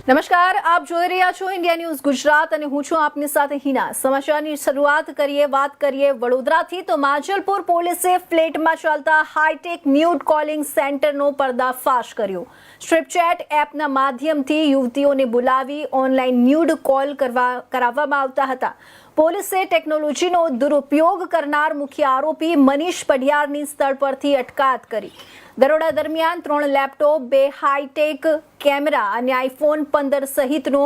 નમસ્કાર, આપ જોઈ રહ્યા છો ઇન્ડિયા ન્યૂઝ ગુજરાત અને હું છું આપની સાથે હિના। સમાચારની શરૂઆત વાત કરીએ વડોદરાથી તો માંજલપુર પોલીસે ફ્લેટમાં ચાલતા હાઈટેક ન્યૂડ કોલિંગ સેન્ટરનો પર્દાફાશ કર્યો। સ્ટ્રીપચેટ એપના માધ્યમથી યુવતીઓને બોલાવી ઓનલાઈન ન્યૂડ કોલ કરાવવામાં આવતા હતા। પોલીસે ટેકનોલોજીનો દુરુપયોગ કરનાર મુખ્ય આરોપી મનીષ પઢિયારની સ્થળ પરથી અટકાયત કરી। દરોડા દરમિયાન 3 લેપટોપ, 2 હાઈટેક કેમેરા અને આઈફોન 15 સહિતનો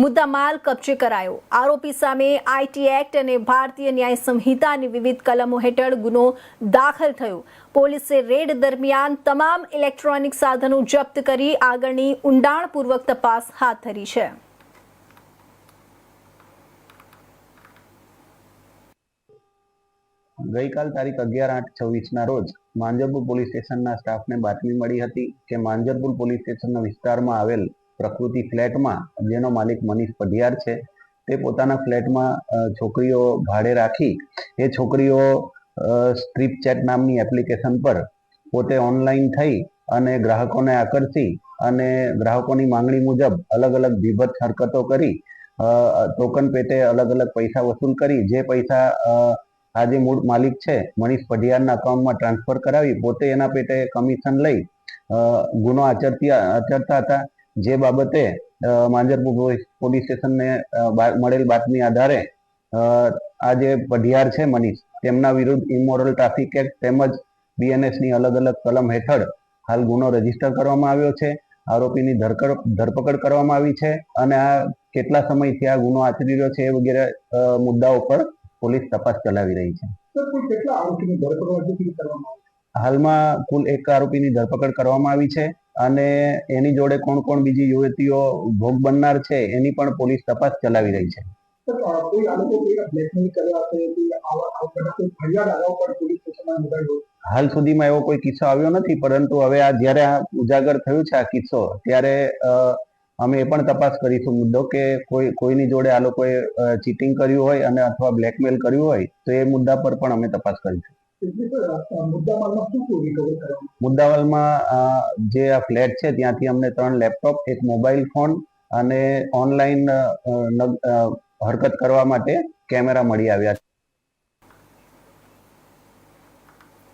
મુદ્દામાલ કબજે કરાયો। આરોપી સામે આઈટી એક્ટ અને ભારતીય ન્યાય સંહિતાની વિવિધ કલમો હેઠળ ગુનો દાખલ થયો। પોલીસે રેડ દરમિયાન તમામ ઇલેક્ટ્રોનિક સાધનો જપ્ત કરી આગળની ઊંડાણપૂર્વક તપાસ હાથ ધરી છે। ગઈકાલ તારીખ 11/8/26 રોજ માંજલપુર પોલીસ સ્ટેશનના સ્ટાફને બાતમી મળી હતી કે માંજલપુર પોલીસ સ્ટેશનના વિસ્તારમાં આવેલ પ્રકૃતિ ફ્લેટમાં જેનો માલિક મનીષ પઢિયાર છે તે પોતાના ફ્લેટમાં છોકરીઓ ભાડે રાખી એ છોકરીઓ સ્ટ્રીપચેટ નામની એપ્લિકેશન પર પોતે ઓનલાઈન થઈ અને ગ્રાહકોને આકર્ષી અને ગ્રાહકોની માંગણી મુજબ અલગ અલગ વિભત્સ હરકતો કરી ટોકન પેટે અલગ અલગ પૈસા વસૂલ કરી જે પૈસા આજે મૂળ માલિક છે મનીષ પઢિયારના અકાઉન્ટમાં ટ્રાન્સફર કરાવી પોતે એના પેટે કમિશન લઈ ગુનો આચરતા હતા। જે બાબતે માંજલપુર પોલીસ સ્ટેશનને મળેલ બાતમી આધારે આ જે પઢિયાર છે મનીષ તેમના વિરુદ્ધ ઇમોરલ ટ્રાફિક એક્ટ તેમજ બીએનએસની અલગ અલગ કલમ હેઠળ હાલ ગુનો રજીસ્ટર કરવામાં આવ્યો છે। આરોપીની ધરપકડ કરવામાં આવી છે અને આ કેટલા સમયથી આ ગુનો આચરી રહ્યો છે એ વગેરે મુદ્દાઓ પર પોલીસ તપાસ ચલાવી રહી છે। હાલમાં કુલ 1 આરોપીની ધરપકડ કરવામાં આવી છે અને એની જોડે કોણ કોણ બીજી યુવતીઓ ભોગ બનનાર છે એની પણ પોલીસ તપાસ ચલાવી રહી છે। હાલ સુધીમાં એવો કોઈ કિસ્સો આવ્યો નથી, પરંતુ હવે આ જ્યારે આ ઉજાગર થયું છે આ કિસ્સો ત્યારે અમે એ પણ તપાસ કરીશું મુદ્દો કે કોઈની જોડે આ લોકોએ ચીટિંગ કર્યું હોય અને અથવા બ્લેકમેલ કર્યું હોય તો એ મુદ્દા પર પણ અમે તપાસ કરીશું। મુદ્દામાલમાં જે આ ફ્લેટ છે ત્યાંથી અમને 3 લેપટોપ, 1 મોબાઈલ ફોન અને ઓનલાઈન હરકત કરવા માટે કેમેરા મળી આવ્યા છે।